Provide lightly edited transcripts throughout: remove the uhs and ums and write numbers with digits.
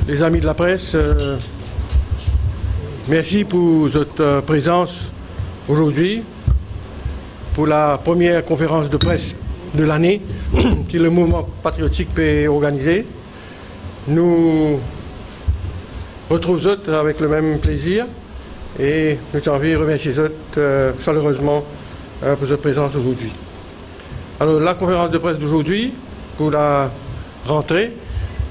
les amis de la presse, merci pour votre présence aujourd'hui pour la première conférence de presse de l'année que le mouvement patriotique peut organiser. Nous retrouvons autres avec le même plaisir et nous avons envie de remercier les autres chaleureusement pour votre présence aujourd'hui. Alors la conférence de presse d'aujourd'hui pour la rentrée,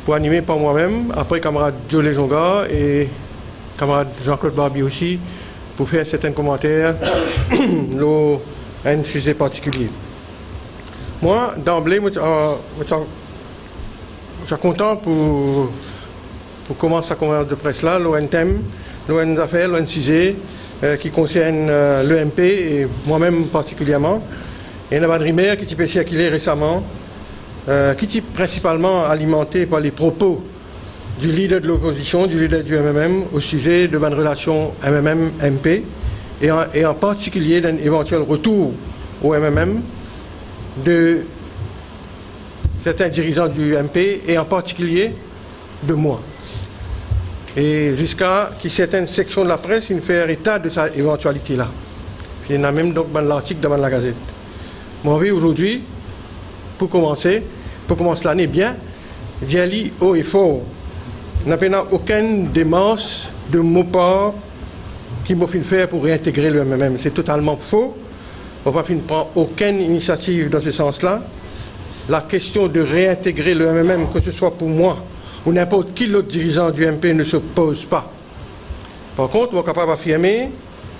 pour animer par moi-même, après camarade Joe Jonga et camarade Jean-Claude Barbier aussi, pour faire certains commentaires à un sujet particulier. Moi, d'emblée, je suis content pour commencer la conférence de presse là, l'un thème, l'un affaire, l'un sujet qui concerne l'EMP et moi-même particulièrement. Et il y a une rumeur qui a circulé récemment, qui est principalement alimentée par les propos du leader de l'opposition, du leader du MMM, au sujet de bonne relation MMM-MP, et en particulier d'un éventuel retour au MMM de certains dirigeants du MP, et en particulier de moi. Et jusqu'à que certaines sections de la presse ne fassent état de cette éventualité-là. Il y en a même donc dans l'article dans la Gazette. Moi, envie aujourd'hui, pour commencer l'année bien, d'y aller haut et fort. N'a pas aucune démarche de mon part qui m'a fait faire pour réintégrer le MMM. C'est totalement faux. On ne va pas prendre aucune initiative dans ce sens-là. La question de réintégrer le MMM, que ce soit pour moi ou n'importe qui autre dirigeant du MP, ne se pose pas. Par contre, on est capable d'affirmer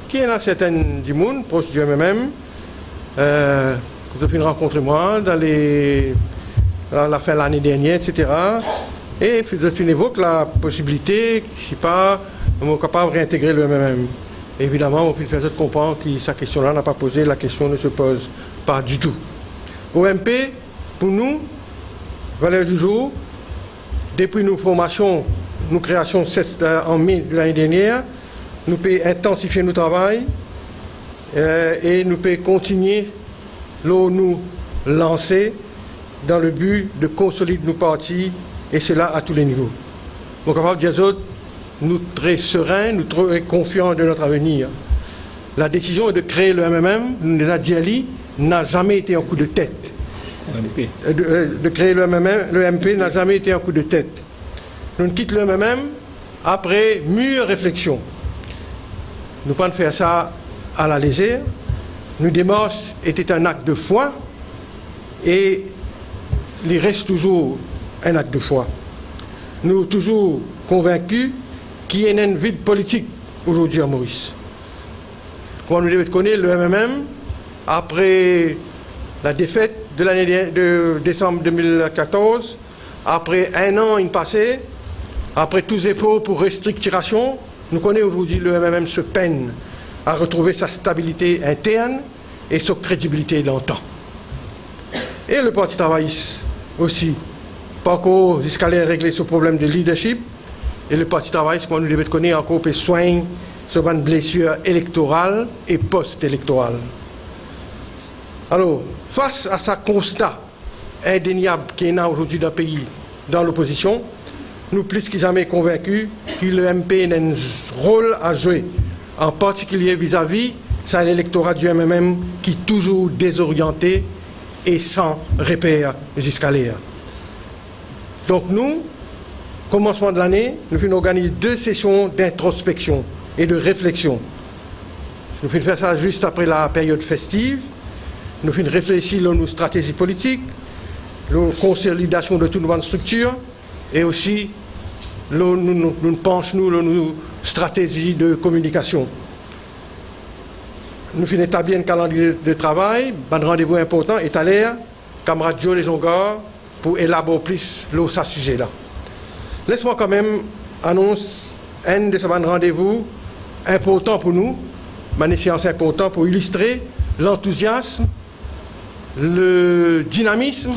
qu'il y en a certaines du monde proches du MMM qui ont fait une rencontre moi dans la fin de l'année dernière, etc. Et je évoque la possibilité, si pas, on est capable de réintégrer le MMM. Évidemment, on peut faire comprendre que sa question-là n'a pas posé, la question ne se pose pas du tout. Au MP, pour nous, valeur du jour, depuis nos formations, nos créations en mai de l'année dernière, nous pouvons intensifier notre travail et nous pouvons continuer nous lancer dans le but de consolider nos partis, et cela à tous les niveaux. Donc, capable de dire, nous très sereins, nous très confiants de notre avenir. La décision de créer le MMM, nous l'a dit, n'a jamais été un coup de tête. De créer le MMM, le MP n'a jamais été un coup de tête. Nous quittons le MMM après mûre réflexion. Nous ne pouvons pas faire ça à la légère. Nos démarches étaient un acte de foi et il reste toujours un acte de foi. Nous sommes toujours convaincus qu'il y a une vide politique aujourd'hui à Maurice. Comme nous devons connaître le MMM, après la défaite de l'année de décembre 2014, après un an passé, après tous les efforts pour restructuration, nous connaissons aujourd'hui le MMM se peine à retrouver sa stabilité interne et sa crédibilité dans le temps. Et le Parti travailliste aussi, pas encore jusqu'à régler ce problème de leadership, et le Parti travailliste, comme nous devons connaître, encore peut soigner sur une blessure électorale et post-électorale. Alors, face à ce constat indéniable qu'il y a aujourd'hui dans le pays, dans l'opposition, nous plus que jamais convaincus que le MP a un rôle à jouer, en particulier vis-à-vis de l'électorat du MMM qui est toujours désorienté et sans repère jusqu'à l'air. Donc nous, commencement de l'année, nous organisons 2 sessions d'introspection et de réflexion. Nous faisons faire ça juste après la période festive. Nous faisons réfléchir à nos stratégies politiques, la consolidation de toute notre structure et aussi nous penchons nos stratégies de communication. Nous faisons établir un calendrier de travail, un rendez-vous important est à l'air, camarade Joe Jonga, pour élaborer plus ce sujet-là. Laisse-moi quand même annoncer un de ces rendez-vous important pour nous, une séance importante pour illustrer l'enthousiasme, le dynamisme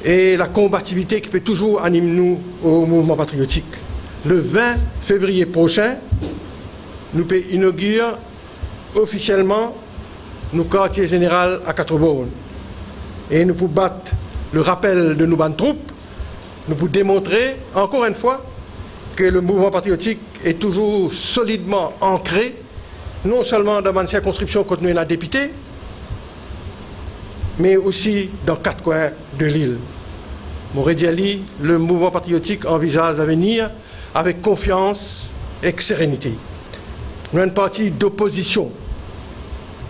et la combativité qui peut toujours animer nous au mouvement patriotique. Le 20 février prochain, nous pouvons inaugurer officiellement nos quartiers généraux à Quatre-Bornes. Et nous pouvons battre le rappel de nos bandes troupes, nous pouvons démontrer encore une fois que le mouvement patriotique est toujours solidement ancré, non seulement dans ma circonscription quand nous sommes députés, mais aussi dans 4 coins de l'île. Morédiali, le mouvement patriotique envisage l'avenir avec confiance et sérénité. Nous sommes une partie d'opposition.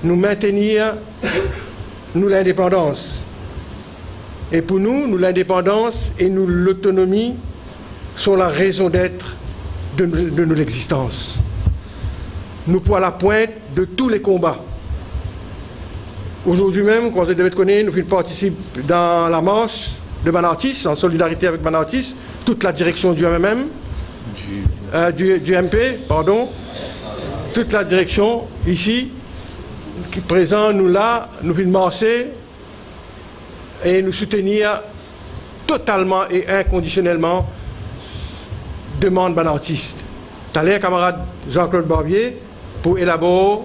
Nous maintenir l'indépendance. Et pour nous, l'indépendance et l'autonomie sont la raison d'être de notre existence. Nous sommes à la pointe de tous les combats. Aujourd'hui même, quand vous devez connaître, nous participons dans la marche de Banartis, en solidarité avec Banartis, toute la direction du MMM, du MP, pardon, toute la direction ici, qui présent, nous là, nous venons marcher et nous soutenir totalement et inconditionnellement demande Banartis. T'allez, camarade Jean-Claude Barbier, pour élaborer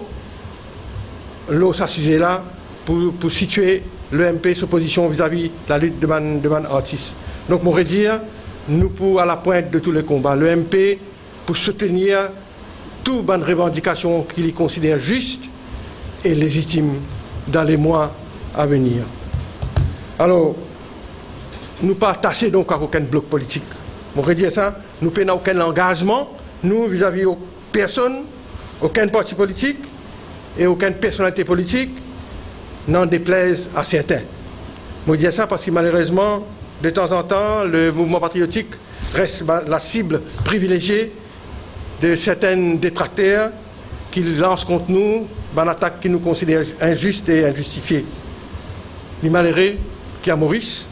ce sujet-là, pour situer le MP sur position vis-à-vis de la lutte de ban artiste. Donc, on pourrait dire, nous pour à la pointe de tous les combats. Le MP pour soutenir toute bonne revendication qu'il y considère juste et légitime dans les mois à venir. Alors, nous pas attachés donc à aucun bloc politique. On pourrait dire ça, nous n'avons aucun engagement, nous vis-à-vis de personne, aucun parti politique et aucune personnalité politique, n'en déplaise à certains. Je dis ça parce que malheureusement, de temps en temps, le mouvement patriotique reste la cible privilégiée de certains détracteurs qui lancent contre nous une attaque qui nous considère injuste et injustifiée. Les malheureux qui à Maurice,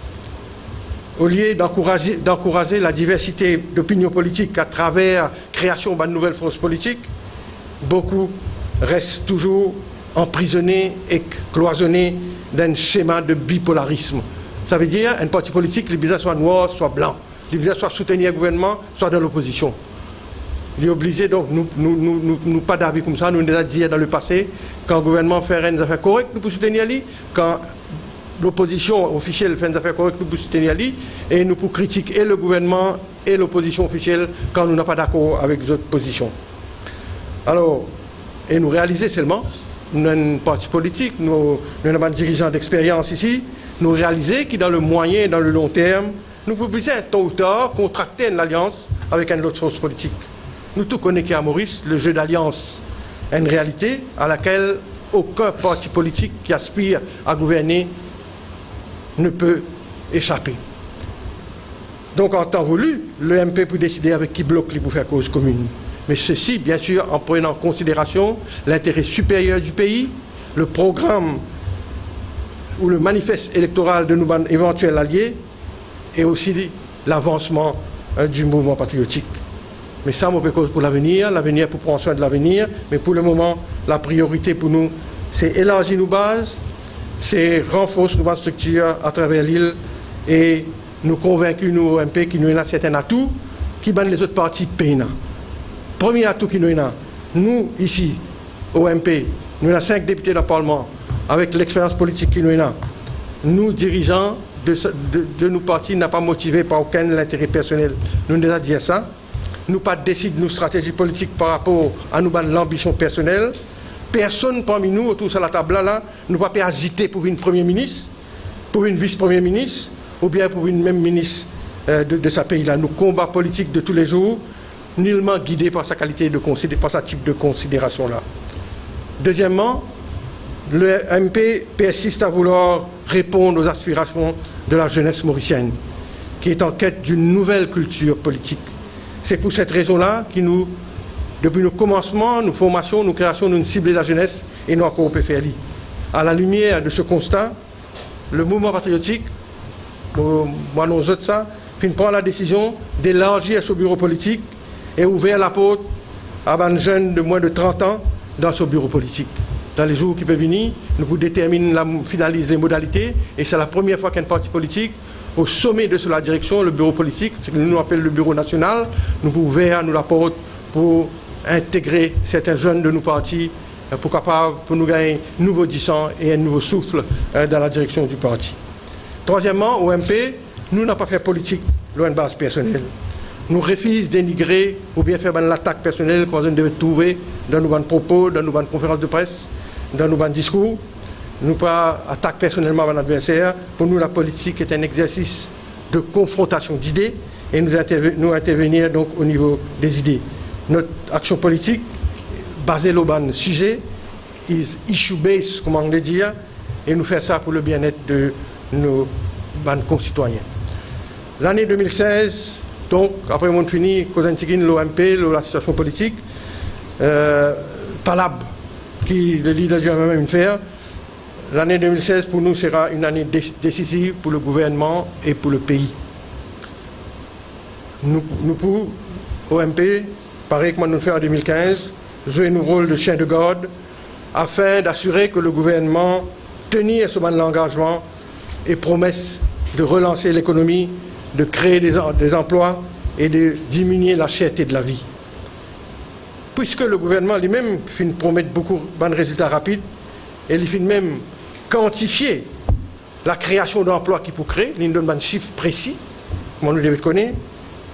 au lieu d'encourager la diversité d'opinions politiques à travers la création d'une nouvelle force politique, beaucoup restent toujours emprisonnés et cloisonnés d'un schéma de bipolarisme. Ça veut dire un parti politique, les besoins soit noir, soit blanc. Les besoins soit soutenir le gouvernement, soit dans l'opposition. Il est obligé donc, nous pas d'avis comme ça, nous déjà dit dans le passé, quand le gouvernement fait des affaires correctes, nous pouvons soutenir lui, quand l'opposition officielle fait des affaires correctes, nous pouvons soutenir lui, et nous pouvons critiquer et le gouvernement et l'opposition officielle quand nous n'sommes pas d'accord avec les autres positions. Alors, et nous réaliser seulement, nous sommes un parti politique, nous sommes un dirigeant d'expérience ici, nous réaliser que dans le moyen et dans le long terme, nous pouvons tôt ou tard contracter une alliance avec une autre force politique. Nous tous connaissons qu'à Maurice, le jeu d'alliance est une réalité à laquelle aucun parti politique qui aspire à gouverner ne peut échapper. Donc en temps voulu, le MP peut décider avec qui bloc il peut faire cause commune. Mais ceci, bien sûr, en prenant en considération l'intérêt supérieur du pays, le programme ou le manifeste électoral de nos éventuels alliés et aussi l'avancement du mouvement patriotique. Mais ça, on peut cause pour l'avenir pour prendre soin de l'avenir, mais pour le moment, la priorité pour nous, c'est élargir nos bases, c'est renforcer nos structures à travers l'île et nous convaincre, nous, au MP, qu'il nous y a certains atouts qui bandent les autres partis pays. Premier atout qui nous y a, nous, ici, au MP, nous avons 5 députés dans le Parlement, avec l'expérience politique qui nous y a. Nous, dirigeants de nos partis, n'a pas motivé par aucun intérêt personnel. Nous devons dire ça. Nous pas décider nos stratégies politiques par rapport à nous l'ambition personnelle. Personne parmi nous autour de la table là, nous pas hésiter pour une premier ministre, pour une vice-premier ministre, ou bien pour une même ministre de ce pays-là. Nos combats politiques de tous les jours, nullement guidés par sa qualité par ce type de considération-là. Deuxièmement, le MP persiste à vouloir répondre aux aspirations de la jeunesse mauricienne, qui est en quête d'une nouvelle culture politique. C'est pour cette raison-là que nous, depuis nos commencements, nos formations, nos créations, nous ciblons la jeunesse et nous encore au PFLI. À la lumière de ce constat, le mouvement patriotique, moi nous autres ça, puis prend la décision d'élargir ce bureau politique et ouvrir la porte à un jeune de moins de 30 ans dans ce bureau politique. Dans les jours qui peuvent venir, nous pouvons déterminer, finaliser les modalités, et c'est la première fois qu'un parti politique, au sommet de la direction, le bureau politique, ce que nous appelons le bureau national, nous pouvons ouvrir nous la porte pour intégrer certains jeunes de nos partis, pour nous gagner un nouveau dissent et un nouveau souffle dans la direction du parti. Troisièmement, au MP, nous n'avons pas fait politique, loin de base personnelle. nous refusons d'énigrer ou bien faire l'attaque personnelle qu'on devait trouver dans nos propos, dans nos conférences de presse, dans nos discours. Nous pas attaquer personnellement notre adversaire. Pour nous, la politique est un exercice de confrontation d'idées et nous intervenir donc au niveau des idées. Notre action politique, basée sur le sujet, is issue-based, comme on le dit, et nous faisons ça pour le bien-être de nos concitoyens. L'année 2016, donc, après mon fini, l'OMP, la situation politique, Palab, qui le leader du même faire, l'année 2016 pour nous sera une année décisive pour le gouvernement et pour le pays. Nous pour OMP, pareil que nous faisons en 2015, jouer un rôle de chien de garde afin d'assurer que le gouvernement tenir son engagement et promesse de relancer l'économie, de créer des emplois et de diminuer la cherté de la vie. Puisque le gouvernement lui-même fait promettre beaucoup de résultats rapides, et il fait même quantifier la création d'emplois qu'il peut créer, il donne un chiffre précis, comme nous devons connaître,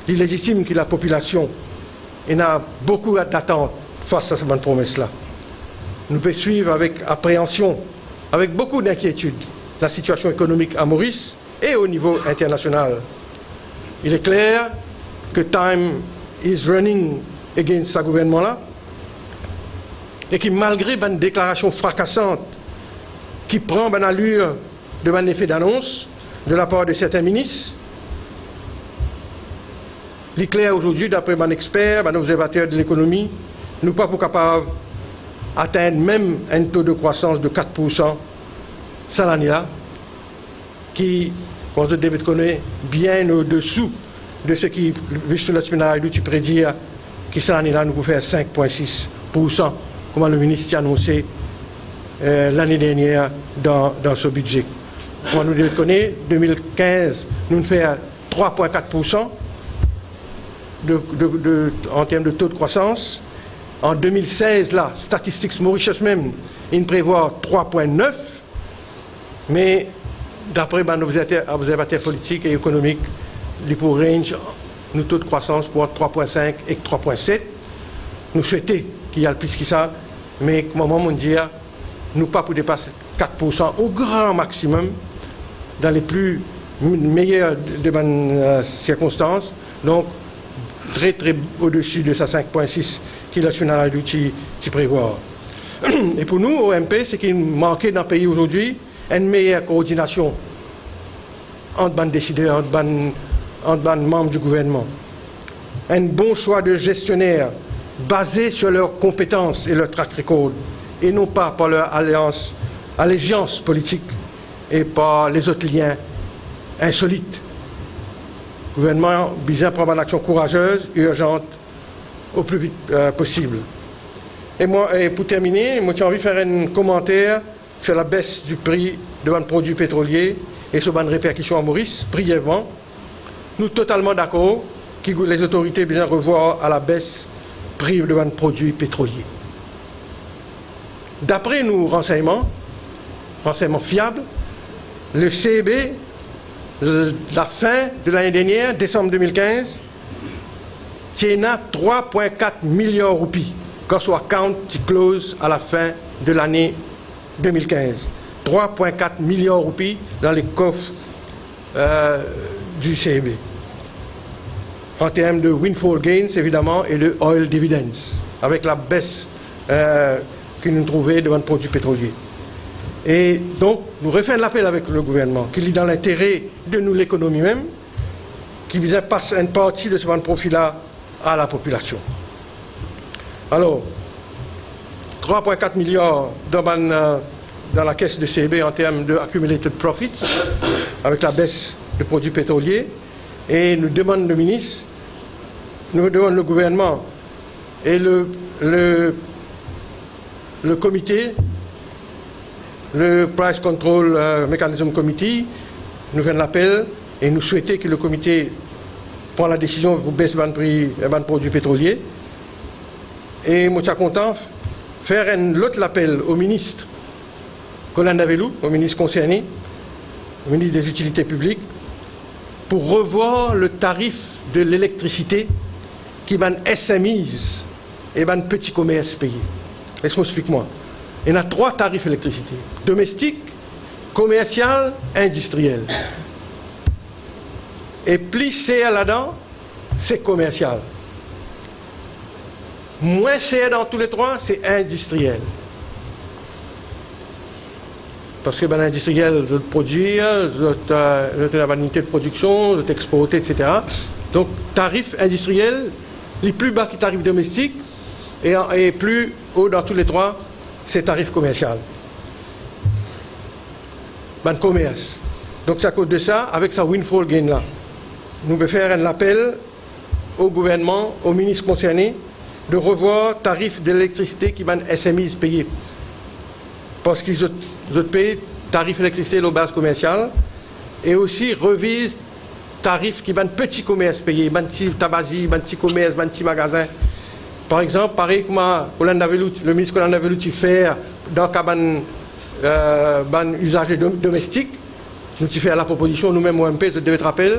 il légitime que la population a beaucoup d'attentes face à cette promesse-là. Nous pouvons suivre avec appréhension, avec beaucoup d'inquiétude, la situation économique à Maurice et au niveau international. Il est clair que time is running against ce gouvernement-là et que malgré une déclaration fracassante qui prend une allure de un effet d'annonce de la part de certains ministres, il est clair aujourd'hui, d'après mon expert, mon observateur de l'économie, nous ne sommes pas capables d'atteindre même un taux de croissance de 4% cette année-là, qui, comme vous devez connaître, bien au-dessous de ce qui, vu sur notre séminaire, tu prédis que cette année-là, nous pouvons faire 5,6%, comme le ministre a annoncé l'année dernière dans ce budget. Comme nous devez connaître, 2015, nous faisons 3,4% en termes de taux de croissance. En 2016, là, Statistics Mauritius même, il prévoit 3,9%, mais d'après nos observateurs politiques et économiques, les pour range, nous taux de croissance pour 3,5 et 3,7. Nous souhaitons qu'il y ait plus que ça, mais comme on dit, nous pas pour dépasser 4% au grand maximum dans les plus meilleures circonstances. Donc, très au-dessus de sa 5,6 qui est national qui prévoit. Et pour nous, OMP, c'est qu'il manquait dans le pays aujourd'hui une meilleure coordination entre les décideurs, entre les membres du gouvernement. Un bon choix de gestionnaires basé sur leurs compétences et leur track record, et non pas par leur allégeance politique et par les autres liens insolites. Le gouvernement vise à prendre une action courageuse et urgente au plus vite possible. Et pour terminer, j'ai envie de faire un commentaire sur la baisse du prix de nos produits pétroliers et sur les répercussions à Maurice, brièvement. Nous sommes totalement d'accord que les autorités doivent revoir à la baisse le prix de nos produits pétroliers. D'après nos renseignements fiables, le CEB, la fin de l'année dernière, décembre 2015, tient à 3,4 milliards de roupies, quand soit compte qui close à la fin de l'année 2015. 3,4 milliards de roupies dans les coffres du CEB. En termes de windfall gains, évidemment, et de oil dividends, avec la baisse que nous trouvons devant le produit pétrolier. Et donc, nous refaisons l'appel avec le gouvernement, qu'il est dans l'intérêt de nous, l'économie même, qui vise à passer une partie de ce profit-là à la population. Alors, 3,4 milliards dans la caisse de CEB en termes de accumulated profits, avec la baisse de produits pétroliers, et nous demandons le ministre, nous demandons le gouvernement et le comité, le Price Control Mechanism Committee, nous faisons l'appel et nous souhaitons que le comité prenne la décision pour baisser le prix des produits pétroliers. Et moi, je suis content de faire l'autre appel au ministre Colin Davelou, au ministre concerné, au ministre des Utilités publiques, pour revoir le tarif de l'électricité qui van SMEs et van petits commerces payés. Laisse-moi expliquer-moi. Il y a 3 tarifs d'électricité. Domestique, commercial, industriel. Et plus c'est là-dedans, c'est commercial. Moins c'est dans tous les 3, c'est industriel. Parce que l'industriel, je produire, je la unité de production, je exporter, etc. Donc, tarif industriel, les plus bas que tarif domestique, et plus haut dans tous les 3, c'est tarif commercial. Ben, commerce. Donc, c'est à cause de ça, avec sa windfall gain là, nous devons faire un appel au gouvernement, aux ministres concernés, de revoir tarif de l'électricité qui van SMEs payer. Parce qu'ils ont payé tarif d'électricité aux bases commerciales et aussi revise tarif qui van petits commerces payés, petit tabagie, petit commerce, petit magasin. Par exemple, pareil comme le ministre qu'on avait voulu faire dans le ban usagers domestiques, nous avons fait la proposition, nous-mêmes au MP, je devais te rappeler,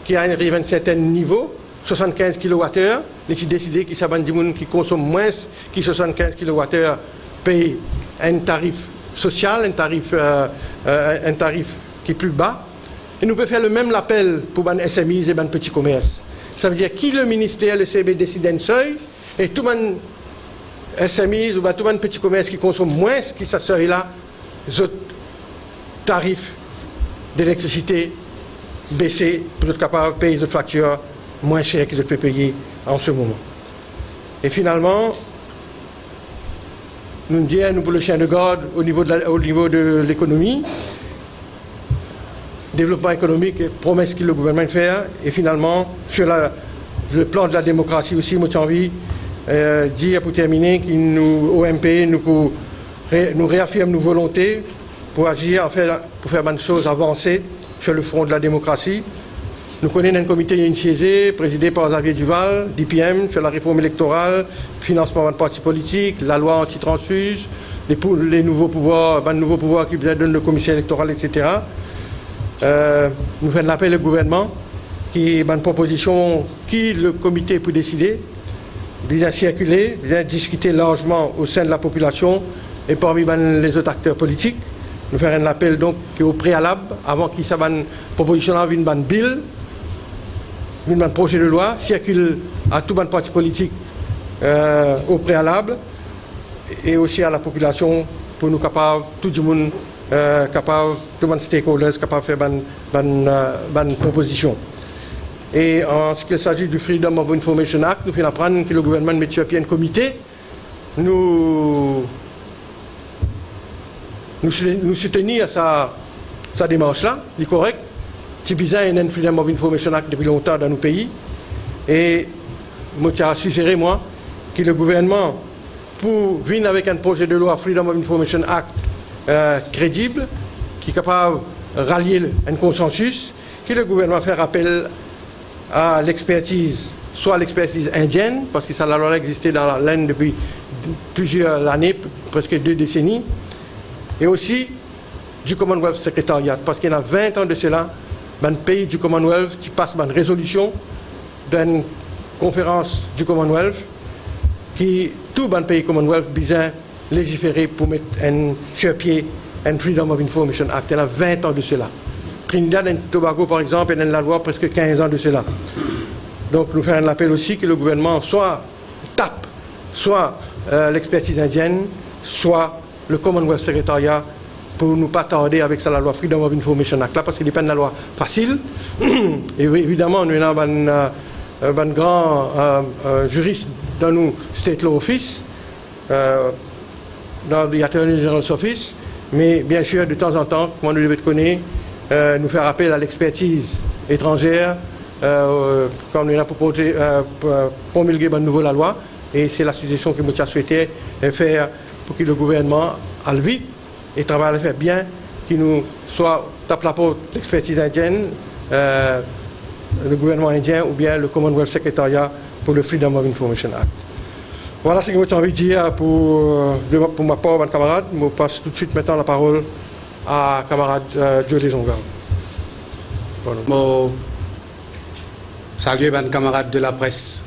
qui arrive à un certain niveau, 75 kWh, nous avons décidé qu'il y a des gens qui consomment moins que 75 kWh payent un tarif social, un tarif qui est plus bas. Et nous pouvons faire le même appel pour les SMI et les petits commerces. Ça veut dire que le ministère, le CB décide un seuil, et tout le SMI ou tout le petit commerce qui consomme moins que ce seuil-là, les tarifs d'électricité baissés pour être capable de payer des factures moins chères qu'ils peuvent payer en ce moment. Et finalement, nous disons pour le chien de garde au niveau de l'économie, développement économique et promesses que le gouvernement fait. Et finalement, sur le plan de la démocratie aussi, moi j'ai envie de dire pour terminer que nous, OMP, nous réaffirmons nos volontés pour agir, pour faire des choses avancées sur le front de la démocratie. Nous connaissons un comité initié, présidé par Xavier Duval, d'IPM, sur la réforme électorale, financement de partis politiques, la loi anti-transfuge, les nouveaux pouvoirs qui donnent le commissaire électoral, etc. Nous faisons l'appel au gouvernement, qui est une proposition qui le comité peut décider, bien circuler, bien discuter largement au sein de la population et parmi les autres acteurs politiques. Nous faisons un appel donc au préalable, avant qu'il y ait une proposition une bill, un projet de loi circule à tout le parti politique au préalable et aussi à la population pour nous capables, tout le monde capable, tout le monde stakeholders capable de faire une proposition. Et en ce qui s'agit du Freedom of Information Act, nous faisons apprendre que le gouvernement met sur pied un comité. Nous soutenons à sa démarche-là, c'est correct. C'est bizarre, il y a un Freedom of Information Act depuis longtemps dans nos pays. Et je tiens à suggérer, moi, que le gouvernement, pour venir avec un projet de loi Freedom of Information Act crédible, qui est capable de rallier un consensus, que le gouvernement fasse appel à l'expertise, soit l'expertise indienne, parce que ça a alors existé dans l'Inde depuis plusieurs années, presque 2 décennies, et aussi du Commonwealth Secretariat, parce qu'il y a 20 ans de cela, un pays du Commonwealth qui passe une résolution d'une conférence du Commonwealth qui, tout le pays Commonwealth, besoin légiférer pour mettre sur pied un Freedom of Information Act. Il y a 20 ans de cela. Trinidad et Tobago, par exemple, il y a la loi presque 15 ans de cela. Donc, nous faisons un appel aussi que le gouvernement soit tape, soit l'expertise indienne, soit le Commonwealth Secretariat pour nous pas tarder avec ça la loi Freedom of Information Act là, parce qu'il n'est pas une loi facile. Et évidemment, nous avons un grand juriste dans nos State Law Office, dans the Attorney General's Office, mais bien sûr, de temps en temps, comme nous devons connaître, nous faire appel à l'expertise étrangère, comme nous avons proposé promulguer une nouvelle loi, et c'est la suggestion que nous avons souhaité faire pour que le gouvernement aille vite et travaille à faire bien, qu'il nous soit tape la porte l'expertise indienne, le gouvernement indien ou bien le Commonwealth Secretariat pour le Freedom of Information Act. Voilà ce que j'ai envie de dire pour ma part, mon camarade. Je passe tout de suite maintenant la parole à camarade Joe Lesonga. Mo saluer mes camarades de la presse,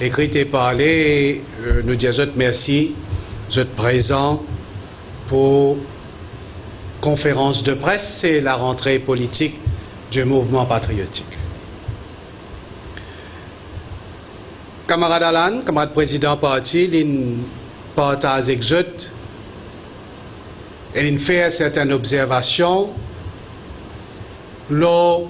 écrite et parlée, et nous disons merci, vous êtes présents pour conférence de presse et la rentrée politique du mouvement patriotique. Camarade Alan, camarade président parti, il partage exote et il fait certaines observations lors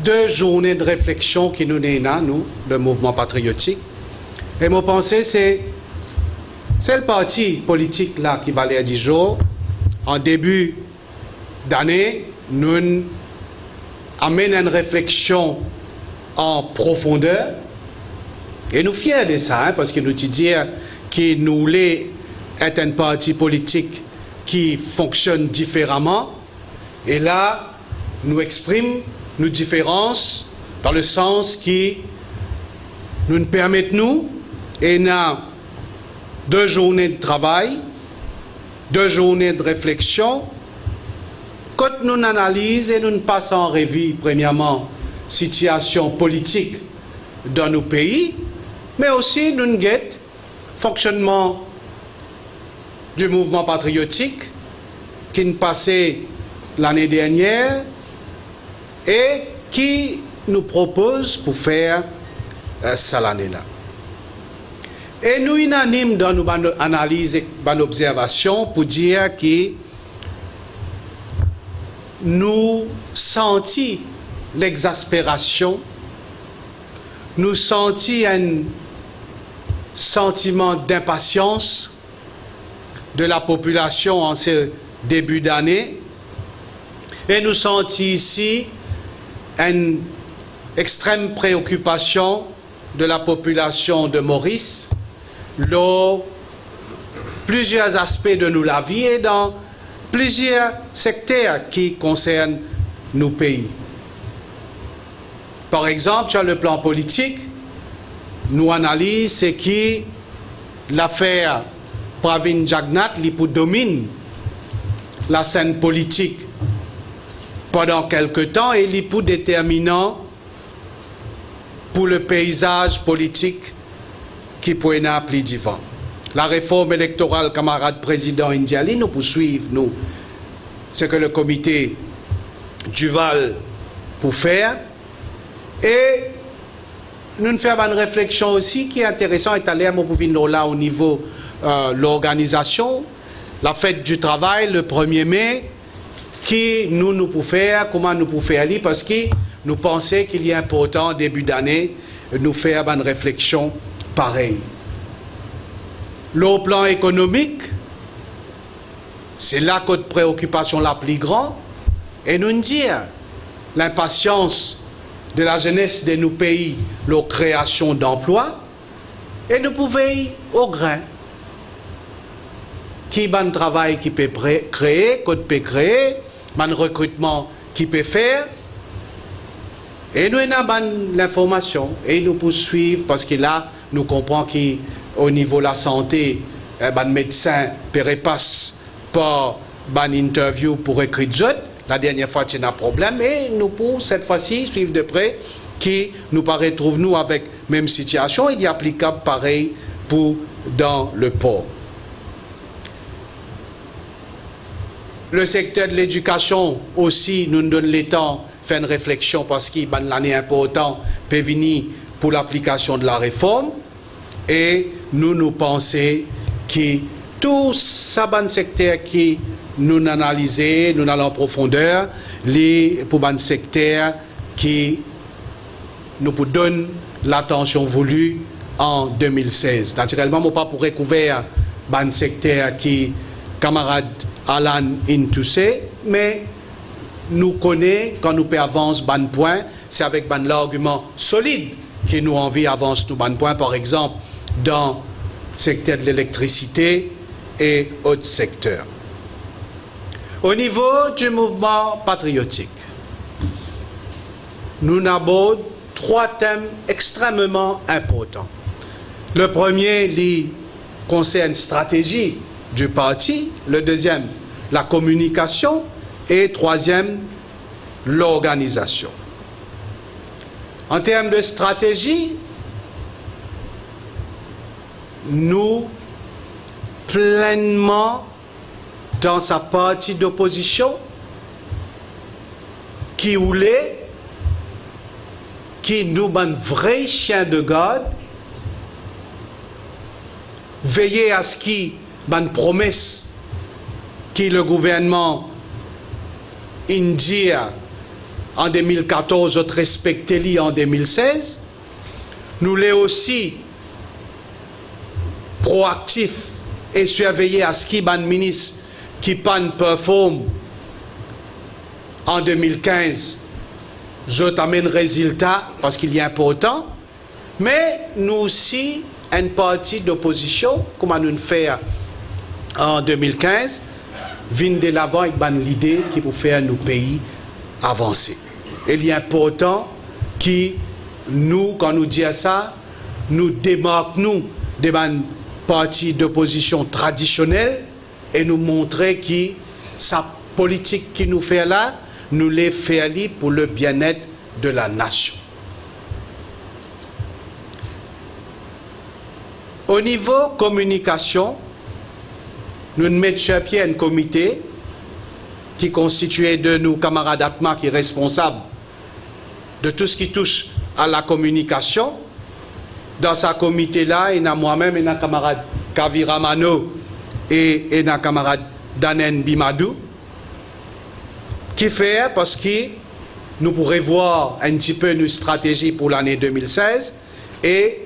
2 journées de réflexion qui nous donnent, nous, le mouvement patriotique. Et mon pensée, c'est le parti politique là qui valait 10 jours. En début d'année, nous amènons une réflexion en profondeur. Et nous fiers de ça, hein, parce que nous disons que nous voulons être un parti politique qui fonctionne différemment. Et là, nous exprimons nos différences dans le sens qui nous permettent, nous, et nous 2 journées de travail, 2 journées de réflexion, quand nous analysons et nous passons en revue, premièrement, situation politique dans nos pays, mais aussi nous guettons fonctionnement du mouvement patriotique qui nous passait l'année dernière et qui nous propose pour faire ça l'année-là. Et nous unanimes dans nos analyses et nos observations pour dire que nous sentons l'exaspération, nous sentons un sentiment d'impatience de la population en ce début d'année et nous sentons ici une extrême préoccupation de la population de Maurice dans plusieurs aspects de nos la vie et dans plusieurs secteurs qui concernent nos pays. Par exemple, sur le plan politique, nous analysons ce qui l'affaire Pravin Jagnnath qui domine la scène politique pendant quelque temps et il est déterminant pour le paysage politique qui peut être plus divin. La réforme électorale, camarade président Indiali, nous poursuivons, nous, ce que le comité Duval pour faire. Et nous faisons une réflexion aussi qui est intéressante, est allé à là au niveau de l'organisation, la fête du travail le 1er mai, qui nous pouvons faire, comment nous pouvons faire, parce que nous pensons qu'il est important, début d'année, nous faire une réflexion pareille. Le plan économique, c'est là que notre préoccupation la plus grande, et nous dire l'impatience de la jeunesse de nos pays, la création d'emplois, et nous pouvons au grain. Qui est un travail qui peut créer, qu'on peut créer, un recrutement qui peut faire, et nous avons l'information, et nous poursuivons, parce que là, nous comprenons qu'au niveau de la santé, un médecin peut repasser par une interview pour écrire d'autres. La dernière fois, il y a un problème, et nous pouvons cette fois-ci suivre de près qui nous paraît trouve nous avec même situation, il est applicable pareil pour dans le port. Le secteur de l'éducation aussi nous donne le temps de faire une réflexion parce qu'il y a l'année importante peut venir pour l'application de la réforme et nous pensons que tout ça secteur qui nous analysons, nous allons en profondeur, pour un secteur qui nous donne l'attention voulue en 2016. Naturellement, je ne pas pour recouvrir un secteur qui, camarade Alan Intoussé, mais nous connaissons, quand nous pouvons avancer un point, c'est avec un argument solide que nous envie avance nous un point, par exemple, dans le secteur de l'électricité et autres secteurs. Au niveau du mouvement patriotique, nous abordons 3 thèmes extrêmement importants. Le premier, il concerne la stratégie du parti. Le deuxième, la communication. Et troisième, l'organisation. En termes de stratégie, nous pleinement dans sa partie d'opposition qui voulait, qui nous un vrai chien de garde, veiller à ce qu'il y ait une promesse que le gouvernement indien en 2014 respecté en 2016. Nous l'avons aussi proactif et surveiller à ce qu'il y ait un ministre qui pan performe en 2015, je t'amène résultat parce qu'il est important, mais nous aussi, une partie d'opposition, comme nous le faisons en 2015, vient de l'avant avec l'idée qui peut faire nos pays avancer. Et il est important que nous, quand nous disons ça, nous démarquons des partis d'opposition traditionnels et nous montrer que sa politique qui nous fait là, nous les fait pour le bien-être de la nation. Au niveau communication, nous mettons sur pied un comité qui est constitué de nos camarades ATMA qui est responsable de tout ce qui touche à la communication. Dans ce comité-là, il y a moi-même, il y a un camarade Kavira Mano et il y a un camarade Danen Bimadou qui fait parce que nous pourrons voir un petit peu nos stratégies pour l'année 2016 et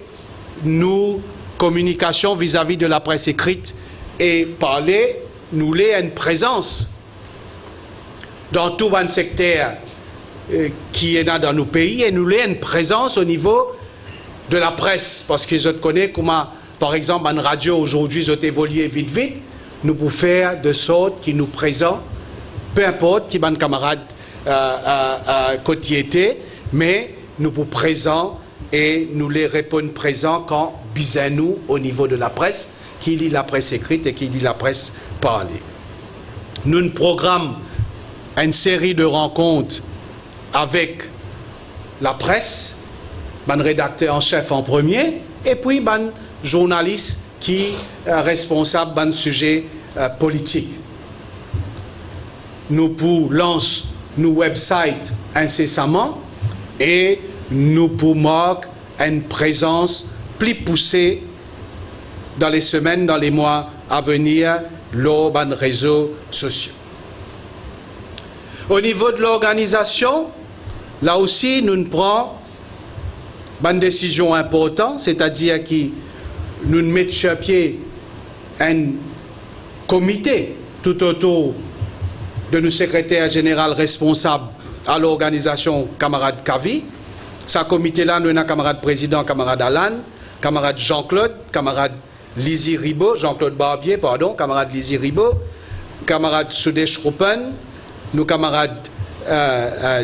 nos communications vis-à-vis de la presse écrite et parler, nous avons une présence dans tout un secteur qui est dans nos pays et nous avons une présence au niveau de la presse parce que je connais comment, par exemple, en radio aujourd'hui, je évolué vite, nous pouvons faire de sorte qu'ils nous présentent, peu importe qui est un camarade côté, mais nous pouvons présents et nous les répondons présents quand bisons nous au niveau de la presse, qui lit la presse écrite et qui lit la presse parlée. Nous programmons une série de rencontres avec la presse, le rédacteur en chef en premier, et puis le journaliste qui est responsable d'un sujet politique. Nous lançons nos websites incessamment et nous marquons une présence plus poussée dans les semaines, dans les mois à venir, lors des réseaux sociaux. Au niveau de l'organisation, là aussi, nous prenons une décision importante, c'est-à-dire que nous mettons sur pied un comité tout autour de nos secrétaires généraux responsables à l'organisation camarade Kavi. Ce comité-là, nous avons camarade président, camarade Alan, camarade Jean-Claude, camarade Lizzie Ribaud, Jean-Claude Barbier, pardon, camarade Lizzie Ribaud, camarade Sudesh Rupan, nos camarades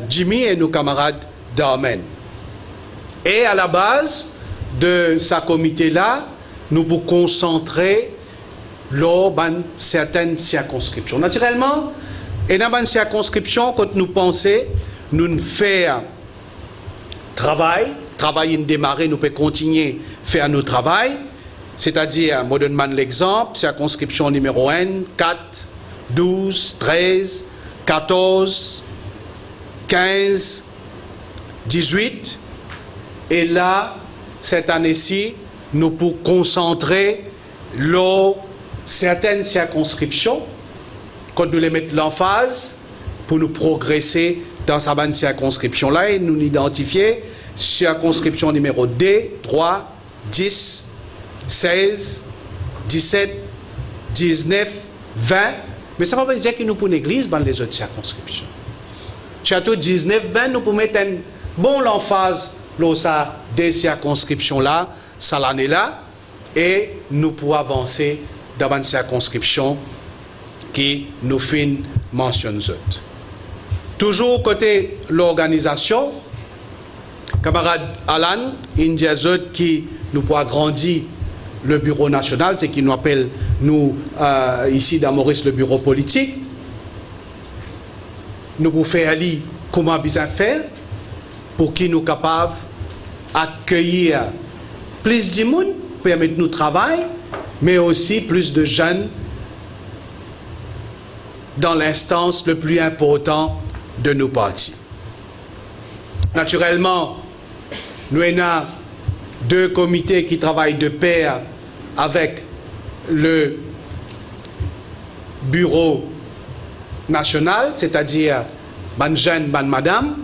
Jimmy et nos camarades Darmen. Et à la base de ce comité-là, nous vous concentrer lors de certaines circonscriptions. Naturellement, et dans une circonscription, quand nous pensons, nous faire travail démarrer, nous pouvons continuer à faire notre travail. C'est-à-dire, je donne l'exemple, circonscription numéro 1, 4, 12, 13, 14, 15, 18. Et là, cette année-ci, nous pouvons concentrer sur certaines circonscriptions, quand nous les mettons l'emphase, pour nous progresser dans sa bonne circonscription-là et nous identifier circonscription numéro 2, 3, 10, 16, 17, 19, 20. Mais ça ne veut pas dire que nous pouvons négliger dans les autres circonscriptions. Surtout 19, 20, nous pouvons mettre un bon l'emphase dans des circonscriptions-là, ça l'année-là, et nous pouvons avancer dans une circonscription qui nous fin mentionne. Toujours côté l'organisation, camarade Alan, India Zot qui nous peut agrandir le bureau national, c'est qui nous appelle, nous, ici dans Maurice, le bureau politique. Nous pouvons faire comment bien faire pour qu'ils nous capables accueillir plus de monde, permettre nous travail, mais aussi plus de jeunes dans l'instance le plus important de nos partis. Naturellement, nous avons 2 comités qui travaillent de pair avec le bureau national, c'est-à-dire ban jeune, ban madame.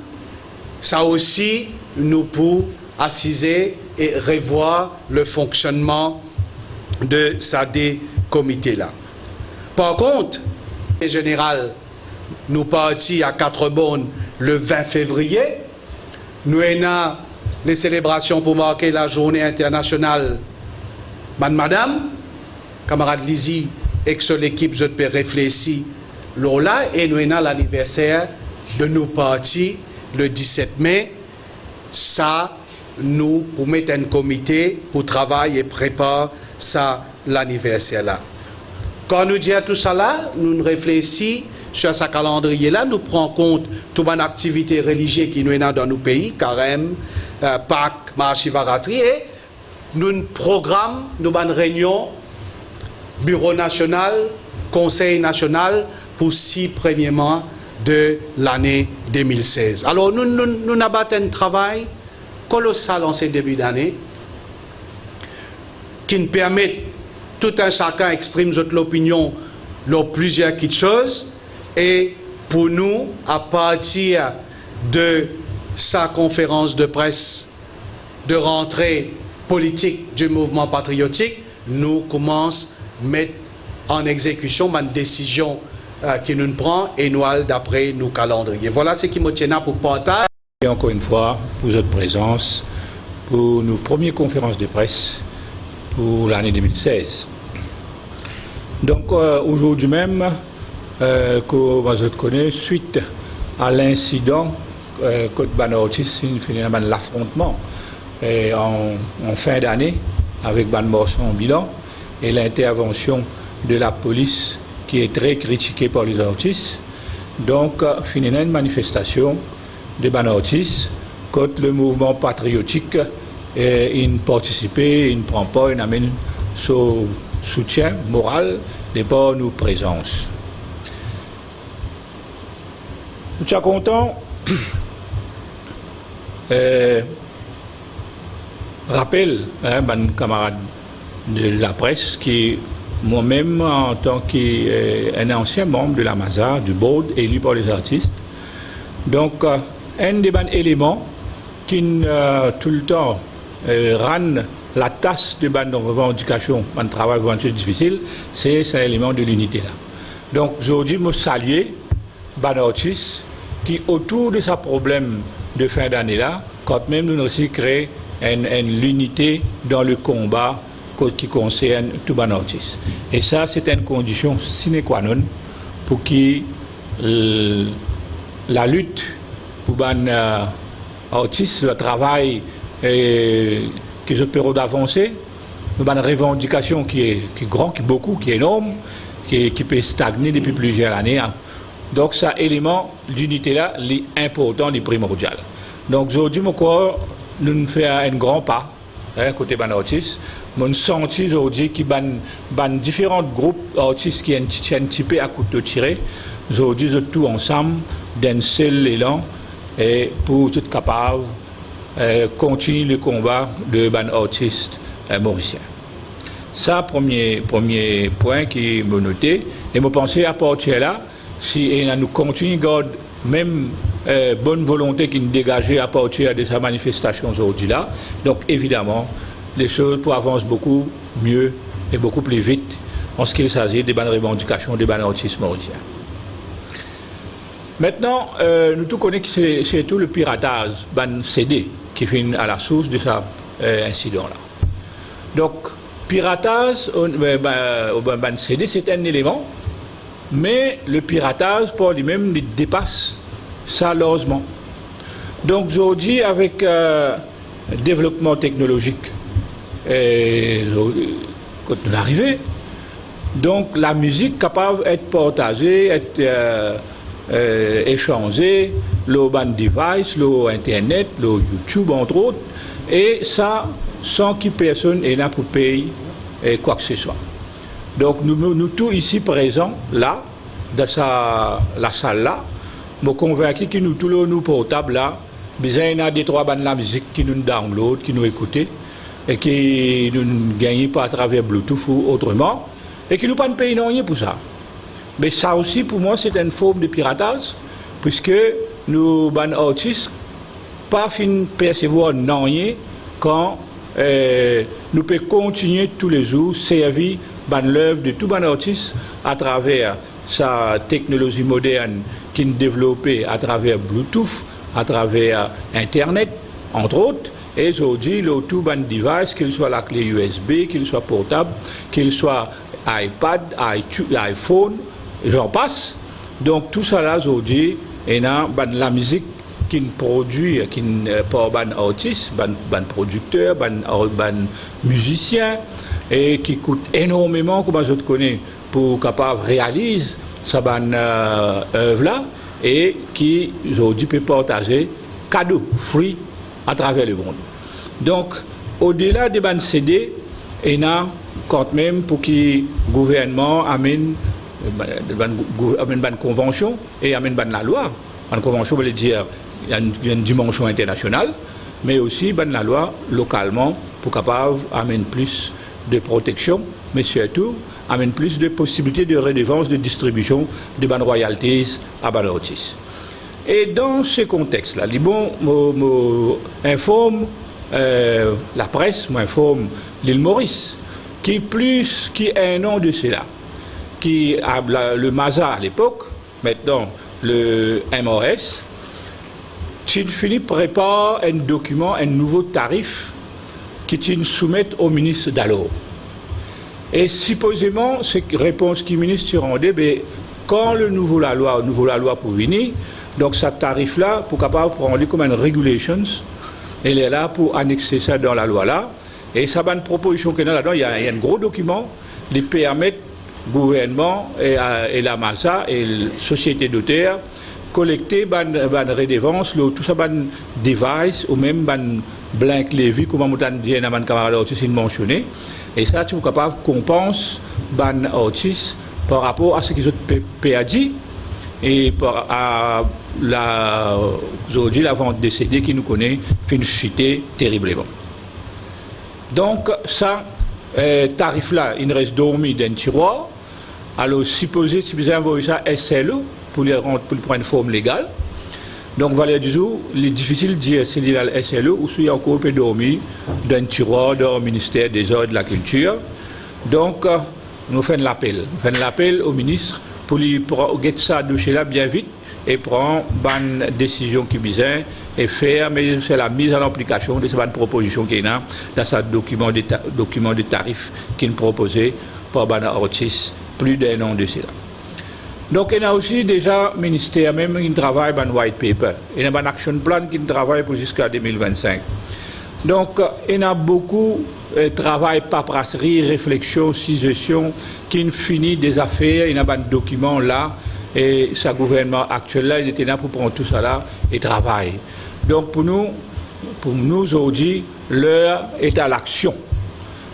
Ça aussi, nous pour assiser et revoir le fonctionnement de ces comités-là. Par contre, en général, nous partons à 4 bornes le 20 février. Nous avons les célébrations pour marquer la journée internationale. Madame, camarade Lizzie, et que l'équipe, je peux réfléchir là, et nous avons l'anniversaire de nos partis le 17 mai. Ça, nous, pour mettre un comité pour travailler et préparer ça, l'anniversaire là. Quand nous disons tout ça là, nous réfléchissons sur ce calendrier-là, nous prenons compte toute une activité religieuse qui nous est dans nos pays, Carême, Pâques, Mahachivaratri, et nous programmons une réunion, Bureau national, Conseil national, pour 6 premiers mois de l'année 2016. Alors, nous avons un travail colossal en ce début d'année qui nous permet tout un chacun exprime l'opinion sur plusieurs petites choses. Et pour nous, à partir de sa conférence de presse de rentrée politique du mouvement patriotique, nous commençons à mettre en exécution une décision qui nous prend et nous d'après nos calendriers. Voilà ce qui me tient pour partager. Et encore une fois, pour votre présence, pour nos premières conférences de presse pour l'année 2016. Donc aujourd'hui même, que je connais, suite à l'incident Côte Banortis, finalement l'affrontement en fin d'année avec Ban Morson en bilan et l'intervention de la police qui est très critiquée par les artistes. Donc, finalement, une manifestation de Banortis contre le mouvement patriotique et il participe, il ne prend pas, il amène son soutien moral de par nos présences. Nous sommes contents. Rappel, mon camarade de la presse, qui moi-même, en tant qu'un ancien membre de la MASA, du board élu par les artistes, donc un des bons éléments qui tout le temps rend la tasse de bonnes revendications, un travail vraiment difficile, c'est un élément de l'unité là. Donc aujourd'hui, je salue Banortis qui, autour de ce problème de fin d'année là, quand même nous aussi créé l'unité dans le combat qui concerne tout Banortis. Et ça, c'est une condition sine qua non pour que la lutte pour les artistes, le travail que je peux d'avancer, une revendication qui est grande, qui est beaucoup, qui est énorme, qui peut stagner depuis plusieurs années. Donc, ça élément d'unité là, important, primordial. Donc, aujourd'hui, nous faisons un grand pas côté Banortis. Nous senti aujourd'hui qu'il y a différents groupes artistes qui sont un petit peu à couteau tiré. Aujourd'hui, nous tous ensemble d'un seul élan et pour être capable continuer le combat de ban artistes mauriciens. Ça, premier point qui me noté. Et je pensais à partir de là, si nous continuons à garder même bonne volonté qui nous dégageait à partir de sa manifestation aujourd'hui là, donc évidemment, les choses pour avancer beaucoup mieux et beaucoup plus vite en ce qu'il s'agit des bonnes revendications des bonnes artistes mauriciens. Maintenant, nous tous connaissons que c'est tout le piratage ban CD qui finit à la source de cet incident-là. Donc, piratage ban CD, c'est un élément, mais le piratage, par lui-même, il dépasse ça largement. Donc, aujourd'hui, avec le développement technologique, quand on est arrivé, donc la musique capable d'être partagée, être échanger, le ban device, le internet, le YouTube entre autres, et ça sans que personne ait là pour payer quoi que ce soit. Donc nous tous ici présents là, dans la salle là, me convaincu que nous tous nous portables là, besoin il y a des trois bandes de la musique qui nous download, qui nous écoutent et qui nous gagnent pas à travers Bluetooth ou autrement, et qui nous pas payer rien pour ça. Mais ça aussi, pour moi, c'est une forme de piratage, puisque nous, ban artistes, pas fin percevoir rien quand nous pouvons continuer tous les jours servir ban l'œuvre de tout ban artiste à travers sa technologie moderne qui est développée à travers Bluetooth, à travers Internet, entre autres. Et aujourd'hui, le tout ban device, qu'il soit la clé USB, qu'il soit portable, qu'il soit iPad, iPhone, j'en passe. Donc tout ça là aujourd'hui, et là, la musique qui produit, qui par ban artiste, ban producteur, ban musicien, et qui coûte énormément, comme je te connais, pour capable réaliser sa ban œuvre là, et qui aujourd'hui peut partager cadeau, free, à travers le monde. Donc, au-delà des ban CD, il y a quand même pour que le gouvernement amène une convention et amène la loi. Une convention veut dire il y a une dimension internationale, mais aussi la loi localement pour capable amener plus de protection, mais surtout amène plus de possibilités de redevance, de distribution de ban royalties à ban artistes. Et dans ce contexte-là, informe la presse, m'informe l'île Maurice, qui plus qui un an de cela, qui a le MASA à l'époque, maintenant le MRS, Philippe prépare un document, un nouveau tarif qu'il soumet au ministre d'alors. Et supposément, cette réponse qui le ministre rendait, ben, quand le nouveau la loi pour venir, donc ce tarif-là, pour capable prendre comme une regulations, elle est là pour annexer ça dans la loi là. Et ça va une proposition qu'il y a là-dedans, il y a un gros document qui permet au gouvernement et la MASA et la société d'auteurs collecter ban redevance, tout ça ban device ou même ban blank levy, comme on dit dans mon camarade artiste mentionné. Et ça, tu es capable de compenser ban artiste par rapport à ce qu'ils ont perdu et à aujourd'hui la vente des CD qui nous connaît fait chuter terriblement. Donc ça tarif là il reste dormi dans un tiroir. Alors supposé si vous envoyez ça SLO pour prendre une forme légale. Donc valeur du jour, il est difficile de dire si il y a le SLO ou s'il y a encore peut dormir dans un tiroir dans le ministère des Arts et de la Culture. Donc nous faisons l'appel au ministre pour lui get ça dossier là bien vite et prendre une décision qui besoin et faire, mais c'est la mise en application de cette proposition qui est là dans ce document de tarifs qui est proposé par ban artiste plus d'un an de cela. Donc il y a aussi déjà le ministère même qui travaille dans un white paper, il y a un action plan qui travaille pour jusqu'à 2025. Donc il y a beaucoup de travail, paperasserie, réflexion, suggestion qui finit des affaires, il y a un document là. Et ce gouvernement actuel là, il était là pour prendre tout ça là et travailler. Donc pour nous aujourd'hui, l'heure est à l'action.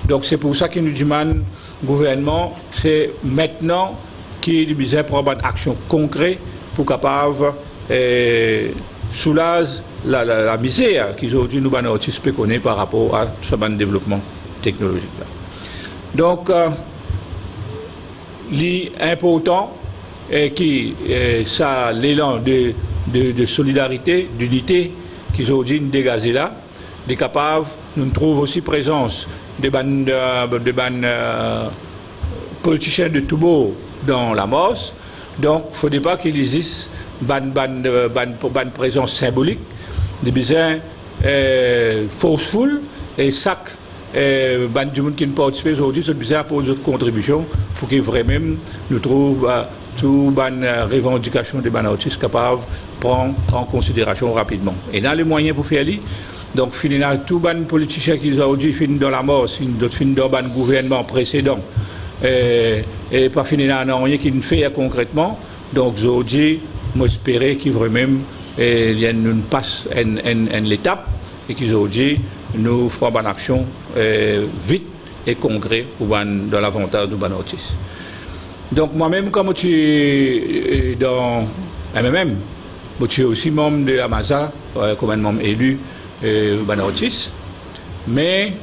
Donc c'est pour ça que nous demandons au gouvernement, c'est maintenant qu'il a besoin de prendre une action concrète pour capable soulager la misère qu'aujourd'hui nous connaissons par rapport à tout ce développement technologique là. Donc l'important qui ça l'élan de solidarité, d'unité qu'ils ont dit dégager là, les capables, nous trouvons aussi présence de politiciens de tout bord dans la Morse. Donc il ne faudrait pas qu'il existe une présence symbolique, des besoins forceful et chaque du monde qui ne participe aujourd'hui, c'est besoin pour d'autres contributions pour que vraiment nous trouvent toute bonne revendication des ban artistes capables de prendre en considération rapidement. Et dans les moyens pour faire ça, donc finalement tout ban politicien qui ont aujourd'hui fini dans la mort, d'autres fini dans le gouvernement précédent et pas fini dans rien qui ne fait concrètement. Donc aujourd'hui j'espérais qu'il vraiment nous passe une étape et qu'ils ont dit nous ferons une action vite et concret dans l'avantage de Banotis. Donc moi-même, comme tu es dans MMM, je suis aussi membre de la MASA, comme un membre élu Banotis, mais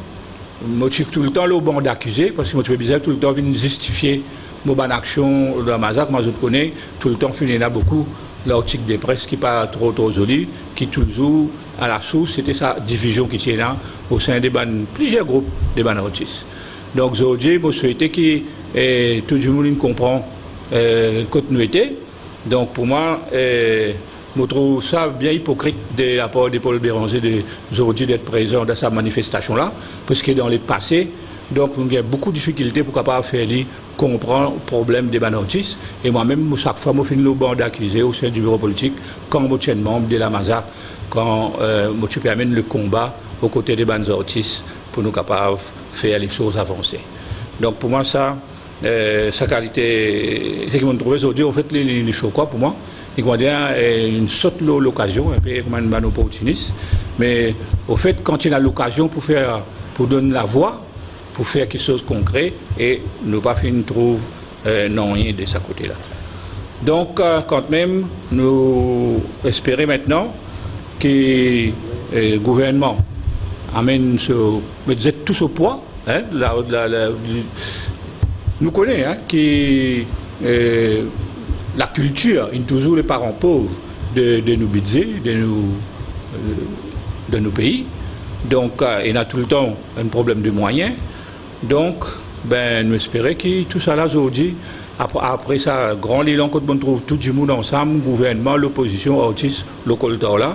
je suis tout le temps le banc d'accusé, parce que je suis tout le temps venir justifier mon action de la MASA, que moi je connais, tout le temps il y a beaucoup l'article de presse qui n'est pas trop joli, qui toujours à la source, c'était sa division qui tient là au sein de plusieurs groupes de Banotis. Donc aujourd'hui, je souhaitais que tout le monde comprenne la continuité. Donc pour moi, je trouve ça bien hypocrite de la part de Paul Béranger d'aujourd'hui d'être présent dans cette manifestation-là, parce que dans le passé, donc il y a beaucoup de difficultés pour capable faire comprendre le problème des Banotis. Et moi-même, chaque fois, je finis le banc d'accusés au sein du bureau politique, quand je suis membre de la MASA, quand je permets le combat aux côtés des Banotis pour nous capables de faire les choses avancer. Donc pour moi, ça, sa qualité, c'est qu'ils m'ont trouvé aujourd'hui, en fait, les choses quoi pour moi. Il y a une sorte l'occasion, un peu comme un opportuniste. Mais au fait, quand il y a l'occasion pour donner la voix, pour faire quelque chose de concret, et nous pas fait une trouve non rien de ce côté-là. Donc, quand même, nous espérons maintenant que le gouvernement amène tout ce poids. Hein, nous connaissons que la culture est toujours les parents pauvres de nos budgets, de nos pays. Donc, il y a tout le temps un problème de moyens. Donc, nous espérons que tout ça là aujourd'hui, après ça, grand élan, quand on trouve tout le monde ensemble, gouvernement, l'opposition, artistes, local là,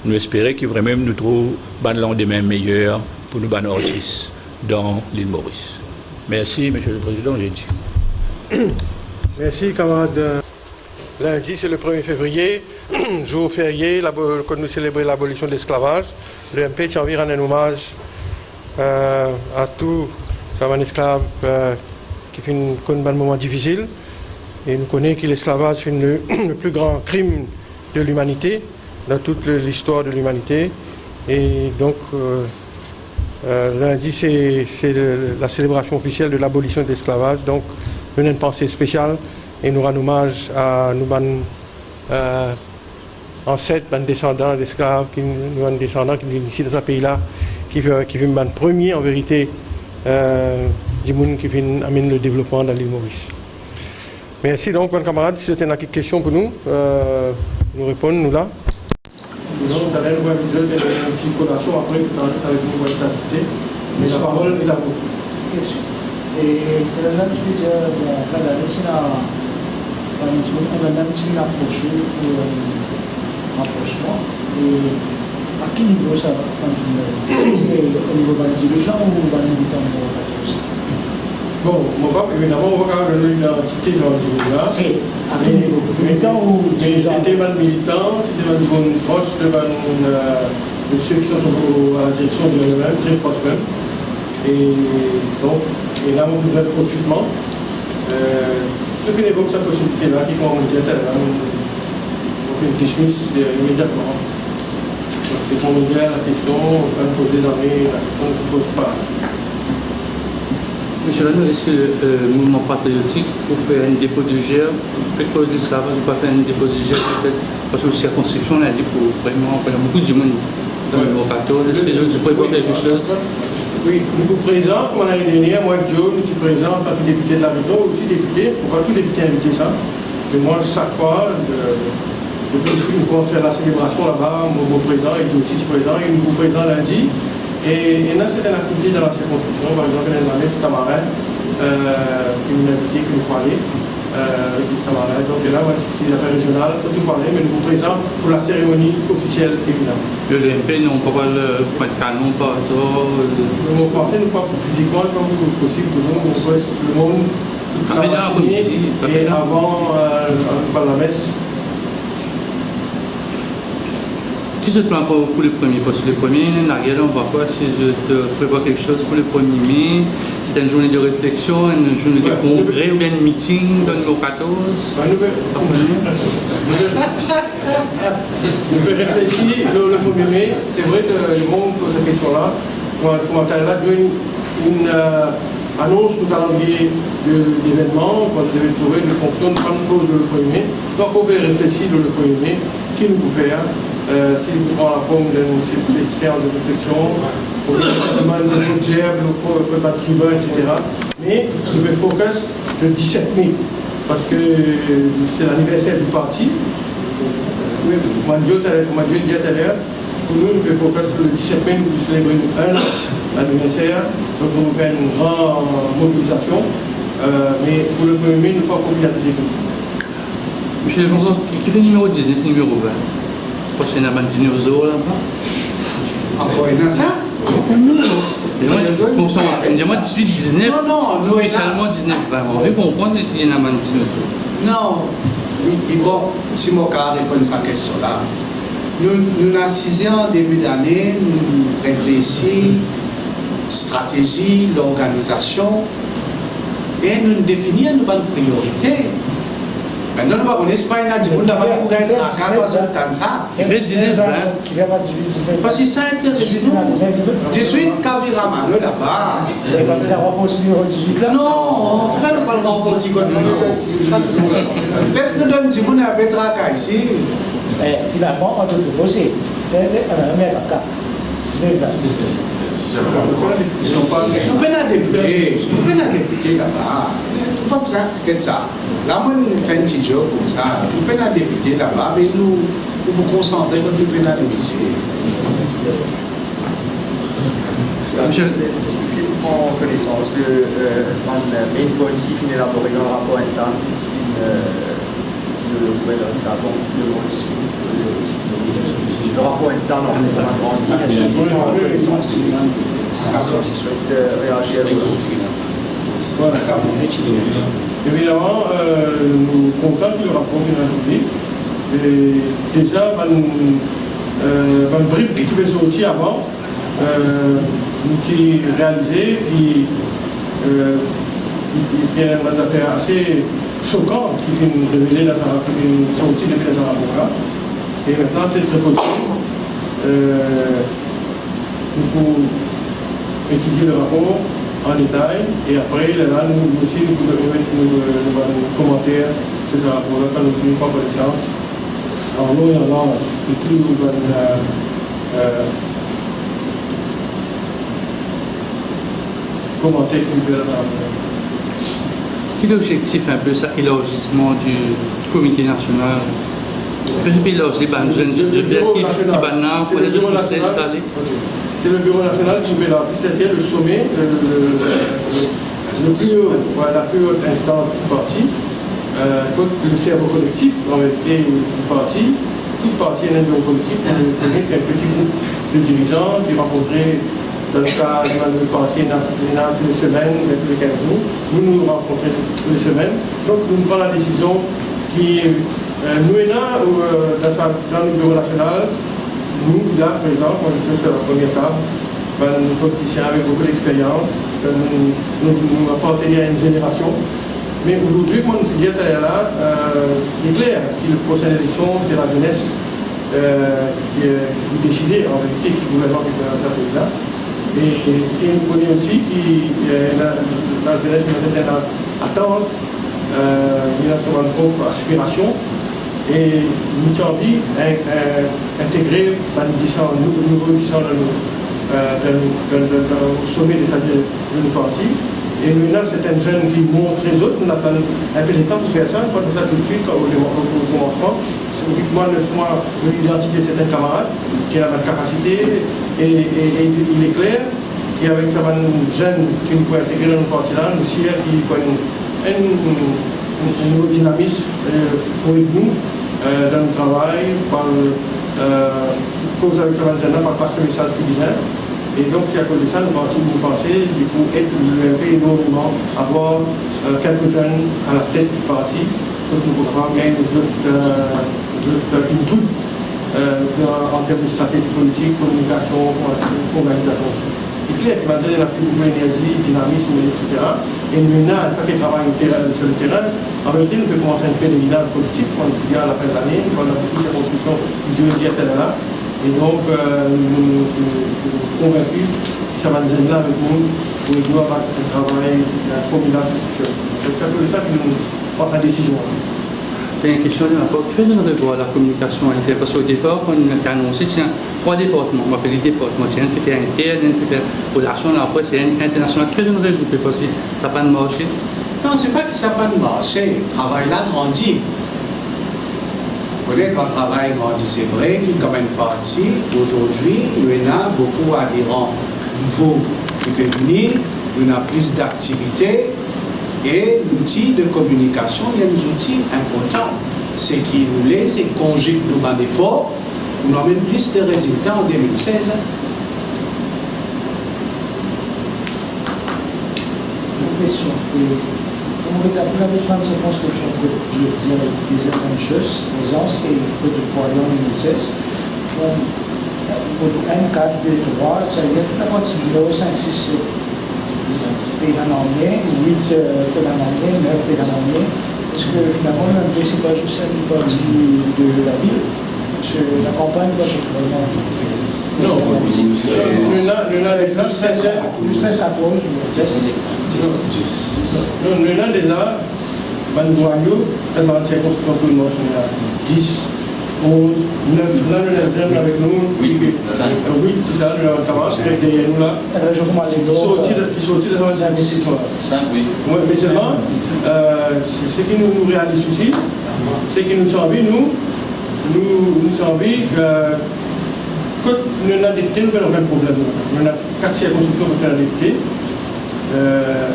nous espérons que vraiment nous trouvons un lendemain meilleur pour nous, les artistes, dans l'île Maurice. Merci, Monsieur le Président, j'ai dit. Merci, camarade. Lundi, c'est le 1er février, jour férié, quand nous célébrons l'abolition de l'esclavage. Le MP tient envie rendre un hommage à tous les esclaves qui font un moment difficile. Et nous connaissons que l'esclavage est le plus grand crime de l'humanité, dans toute l'histoire de l'humanité. Et donc, lundi, c'est la célébration officielle de l'abolition de l'esclavage. Donc, nous avons une pensée spéciale et nous rendons hommage à nos ancêtres, nos descendants d'esclaves, nos descendants qui sont ici dans ce pays-là, qui sont les premiers en vérité du monde qui amène le développement dans l'île Maurice. Merci donc, mon camarade. Si vous avez une question pour nous, nous répondons, nous là. Sinon, nous allons une petite collation après, avec une bonne quantité. Mais la parole est à vous. Question. Et là, tu dis, bon, on a un approchement. Et à quel niveau ça va continuer? C'est au niveau des dirigeants ou des militants? Bon, évidemment, on va donner une identité dans le niveau-là. C'est à quel niveau? Militants ou dirigeants? C'était des militants, c'était des gens proches de ceux qui sont à la direction de eux-mêmes, très proches même. Et donc, là, on nous donne profitement. Ce qui évoque cette possibilité-là, qui commence à dire, on fait une dismiss immédiatement. Donc, on nous dit la question, on va nous poser dans la question ne se pose pas. Monsieur Lano, est-ce que le mouvement patriotique, pour faire un dépôt de gel, peut-être que l'esclavage, vous pas faire un dépôt de gel, peut-être, parce que la circonscription, là, pour vraiment, beaucoup de monde dans le numéro 14, est-ce que vous prévoyez quelque chose? Oui, nous vous présentons, comme l'année dernière, moi et Joe, nous sommes présents en tant que député de la région, aussi député, pourquoi tous les députés invités ça. Mais moi, chaque fois, depuis nous pouvons faire la célébration là-bas, mon présent et Joe aussi présent, et nous vous présentons lundi. Et là, c'est une activité dans la circonscription, par exemple, l'année dernière, c'est Tamarin, qui nous a invité, qui nous parlait, avec les Tamarin. Donc là, on a une activité régionale, quand nous parlons, mais nous vous présentons pour la cérémonie officielle, évidemment. Le MP, non, pas le point de canon, pas ça. Nous pensons, nous pas physiquement, comme possible pour nous, on souhaite le monde, toute la matinée, et avant la messe. Qui se plan pour le premier poste? Le premier, Nariel, on voit quoi? Si je te prévois quelque chose pour le 1er mai, c'est une journée de réflexion, une journée de congrès ou bien un meeting dans le numéro 14? Je vais réfléchir le 1er mai. C'est vrai que le monde pose cette question-là. Comment elle a donné une annonce du calendrier d'événements, quand vous devez trouver une fonction de grande cause le 1er mai. Donc on va réfléchir le 1er mai, qui nous peut faire, s'il prend la forme d'une séance de réflexion, on demande de budget, le tribun, etc. Mais je vais focus le 17 mai, parce que c'est l'anniversaire du parti. Comme Dieu dit tout à l'heure, pour nous, nous devons focus le 17 mai, nous célébrons un an l'anniversaire, donc nous faisons une grande mobilisation, mais pour le 1er mai, nous ne pouvons pas réaliser tout. Monsieur le Président, qui fait le numéro 19, numéro 20? Prochaine amende dinosaure là-bas? Encore une ça? Dis-moi 18, 19, non, spécialement 19, 20. On veut comprendre s'il y a une amende dinosaure. Non, bon, si mon cas répond à cette question-là, nous avons 6 ans, début d'année, nous réfléchissons, stratégie, l'organisation, et nous définissons nos priorités. Maintenant, nous ne connaissons pas une addition, nous avons gagné à 14 ans de ça. Parce que ça intéresse nous. Je suis Kaviramano là-bas. Non, on ne fait pas le renforcer comme nous. Laisse-nous donner du monde à Betraka ici. Finalement, on te dossier. C'est un même cas. Nous venons à députer là-bas. Pas besoin de ça. Là, moi, nous faisons un petit job comme ça. Nous venons à députer là-bas, mais nous nous concentrons quand nous venons à députer. Monsieur, en connaissance de main politique, il élaboré un rapport interne le gouvernement d'avant de le rapport interne en fait en grande ligne. En connaissance, si souhaite réagir. Voilà. Évidemment, nous sommes contents que le rapport soit public. Déjà, un brief qui était sorti avant, nous avons réalisé, qui est un affaire assez choquant, qui vient nous révéler dans une sortie depuis dans un rapport-là. Et maintenant, c'est très possible. Nous pouvons étudier le rapport en détail et après, là, nous aussi, nous pouvons mettre nos commentaires sur ce rapport-là quand nous prenons pas connaissance en long et en large de tout le commentaire que nous pouvons faire. Quel est l'objectif un peu ça, élargissement du comité national? Je peux élargir les jeunes de Berkif, Tibana, pour les autres s'installer. C'est le bureau national qui peut élargir, c'est-à-dire le sommet, la plus haute instance du parti, le cerveau collectif, en réalité, du parti. Tout parti est un bureau politique, c'est un petit groupe de dirigeants qui rencontraient dans le cas du parti tous les semaines, tous les 15 jours. Nous rencontrons toutes les semaines. Donc nous prenons la décision qui nous est là dans le bureau national. Nous, là, présents, on est sur la première table, nos politiciens avec beaucoup d'expérience, nous appartenons à une génération. Mais aujourd'hui, comme on nous dit là, il est clair que la prochaine élection, c'est la jeunesse qui est décidée, en réalité, qui gouverne dans ce pays-là. Et nous connaissons aussi que la jeunesse qui va attendre, il a son propre aspiration. Et nous avons envie d'intégrer la nouveau sommet de nos partis. Et maintenant, c'est un jeune qui montre les autres. Nous attendons un peu de temps pour faire ça. Pas de ça tout de suite au commencement. Moi, identifier certains camarades qui ont la capacité. Et il est clair qu'avec ce jeune qui nous peut intégrer dans nos partis-là, nous aussi, qui peut un nouveau dynamisme pour nous dans le travail, cause avec ce jeune-là, par le message qui vient. Et donc, c'est à cause de ça, nous pensons, du coup, être l'UMP énormément, avoir quelques jeunes à la tête du parti, que nous pourrons gagner d'autres inputs en termes de stratégie politique, communication, organisation aussi. C'est clair qu'il va donner la plus beaucoup d'énergie, dynamisme, etc. Et maintenant, tant qu'il travaille sur le terrain, en vérité, nous pouvons commencer un pèlerinage politique, on dit à la fin de l'année, on a beaucoup de constructions qui durent là. Et donc, nous sommes convaincus que ça va nous aider avec nous pour nous avoir un travail formidable. C'est un peu ça qui nous prend la décision. Il y a une question de rapport. Que nous revoir la communication interne? Parce qu'au départ, quand on a annoncé, il y a 3 départements. On va appeler les départements. Il y a un qui fait interne, un qui fait relation, après c'est un international. Que nous regrouper parce que ça n'a pas marché? Non, c'est pas que ça n'a pas marché. Le travail là grandit. Vous voyez, quand le travail grandit, c'est vrai qu'il y a quand même parti. Aujourd'hui, il y a beaucoup d'adhérents nouveaux qui peuvent venir. Il y a plus d'activités. Et l'outil de communication, il y a des outils importants. Ce qui nous laisse et conjugue nos bas d'efforts pour nous amener plus de résultats en 2016. Une question. On regarde la besoin de circonscription de des adventures, des ans et de en 2016. Pour un 4, 2, 3, ça veut dire que la partie du 5, 6, 7. Pays d'un année, 8 pays d'un année, 9 pays d'un année. Est-ce que finalement, le c'est pas juste une partie de la ville? Parce que la campagne doit être vraiment. Non, nous avons déjà 16, 14, nous avons déjà, dans la circonscription pour le national, 10. 11, 9, là nous avons avec nous, 8, tout ça, nous avons travaillé derrière nous là, qui sortit de la circonscription. 5, oui. Oui, mais seulement, ce qui nous réalise aussi, c'est que nous sommes envie, nous sommes envie que nous avons député, nous n'avons aucun problème. Nous avons 4 circonscriptions pour faire député,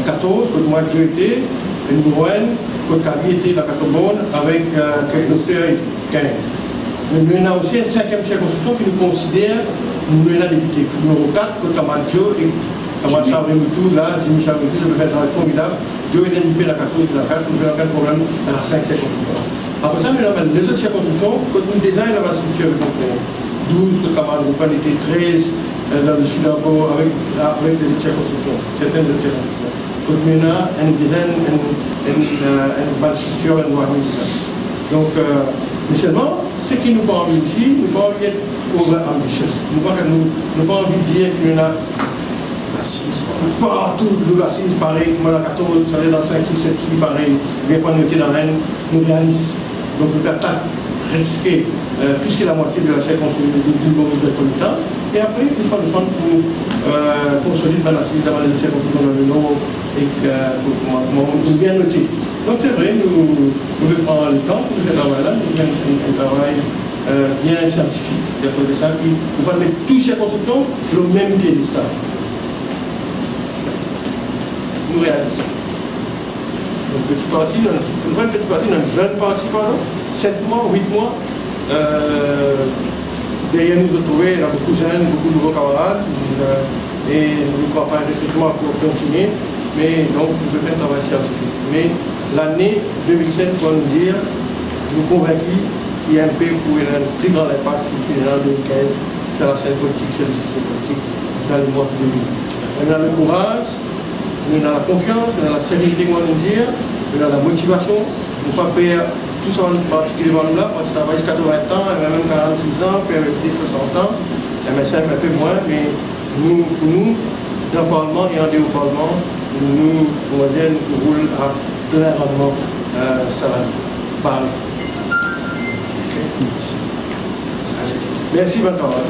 14, que moi j'ai été, et nous voyons que Kabi était dans 14 mondes avec quelques docteurs 15. Mais nous avons aussi une 5e circonscription qui nous considère, nous avons député. Numéro 4, que Kamadjo et Kamad Chavrimoutou, là, Jimmy Chavrimoutou, je vais faire un travail formidable. Joe est député dans 14 et dans 4, nous n'avons aucun problème dans la 5 circonscriptions. Après ça, nous avons les autres circonscriptions, que nous déjà dans la structure de 12, que Kamad Roupan était 13, dans le sud encore, avec les autres circonscriptions, certaines autres circonscriptions. Que nous avons une dizaine, une bonne structure, une bonne administration. Donc, mais seulement, ce qui nous parle ici, nous parlons d'être ambitieux. Nous parlons envie de dire qu'il y en a l'assise, partout, nous l'assise, pareil, comme la 14, ça allait dans 5, 6, 7, 8, pareil, bien pas noté dans la haine, nous réalisons. Donc nous attaquons presque plus que la moitié de la circonscription du bon métropolitain, et après, nous allons prendre pour consolider l'assise dans les circonscriptions dans le nord et nous bien noter. Donc c'est vrai, nous devons prendre le temps pour ce travail-là, nous faisons un travail bien scientifique. C'est-à-dire que ça, nous allons mettre toutes les circonscriptions sur le même piédestal. Nous réalisons. Donc petit parti, une vraie petite partie, une jeune parti, pardon, 7 mois, 8 mois. Derrière nous retrouver, il y a beaucoup de jeunes, beaucoup de nouveaux camarades, et nous campagne de recrutement pour continuer, mais donc nous faisons un travail scientifique. Mais l'année 2007, pour nous dire, nous convaincus qu'il y a un pays pour un plus grand impact qu'il y a en 2015 sur la scène politique, sur les cycles politiques dans les mois qui viennent. On a le courage, on a la confiance, on a la sérénité, on nous dire, on a la motivation, on ne pas perdre tout ça particulièrement là, parce que ça va jusqu'à 80 ans, et même 46 ans, puis avec 60 ans, mais c'est un peu moins, mais nous, dans le Parlement et en dehors du Parlement, nous, on va dire, nous roulons à plein rendement salarié. Pareil. Okay. Merci, bonne camarade.